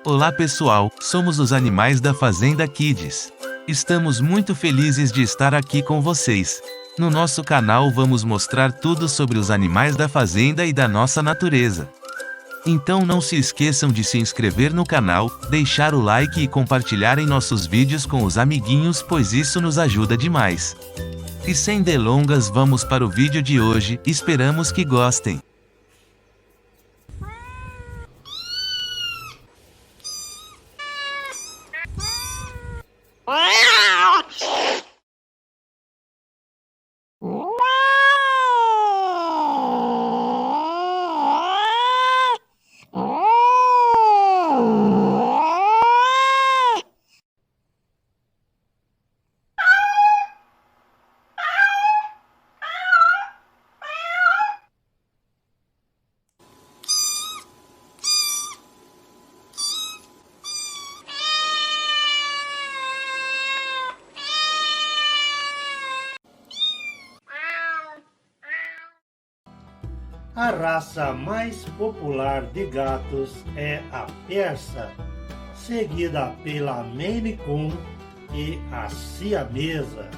Olá pessoal, somos os animais da Fazenda Kids. Estamos muito felizes de estar aqui com vocês. No nosso canal vamos mostrar tudo sobre os animais da fazenda e da nossa natureza. Então não se esqueçam de se inscrever no canal, deixar o like e compartilharem nossos vídeos com os amiguinhos, pois isso nos ajuda demais. E sem delongas, vamos para o vídeo de hoje, esperamos que gostem. A raça mais popular de gatos é a persa, seguida pela Maine Coon e a siamesa.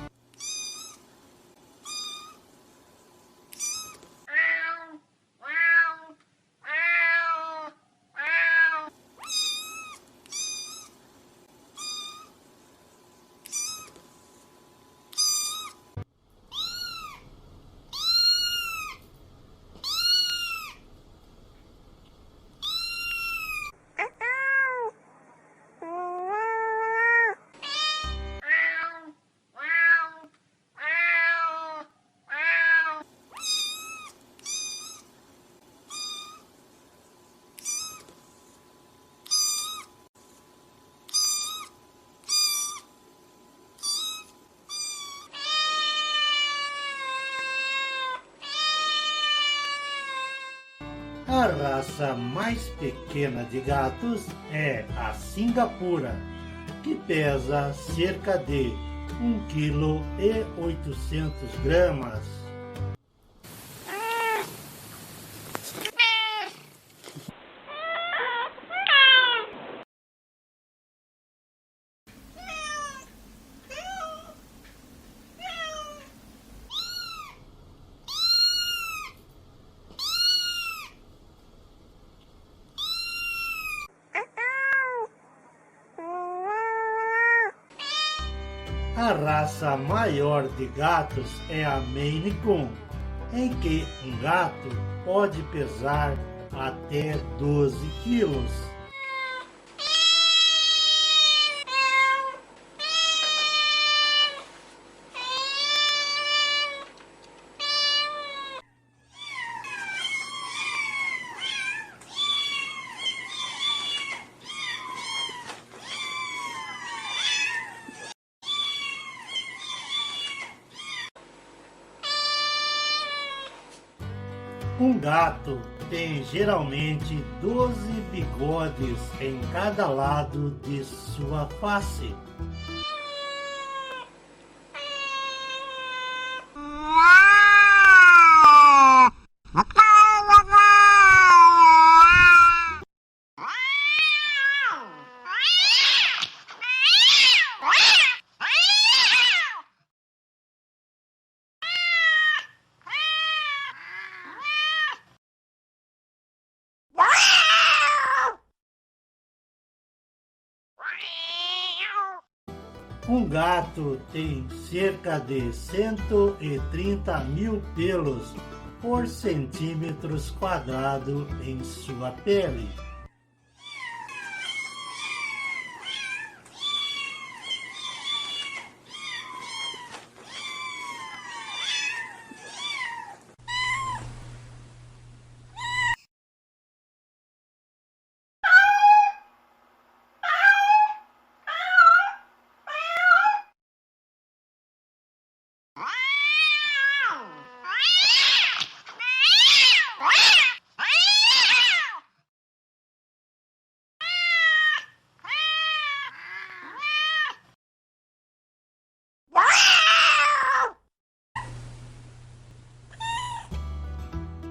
A raça mais pequena de gatos é a Singapura, que pesa cerca de 1,8 kg. A raça maior de gatos é a Maine Coon, em que um gato pode pesar até 12 quilos. Um gato tem geralmente 12 bigodes em cada lado de sua face. Um gato tem cerca de 130 mil pelos por centímetros quadrados em sua pele.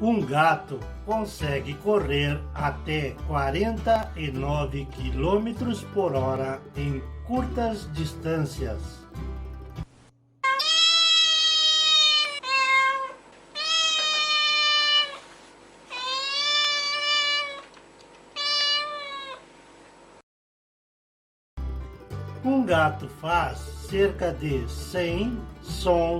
Um gato consegue correr até 49 km por hora em curtas distâncias. Um gato faz cerca de 100 sons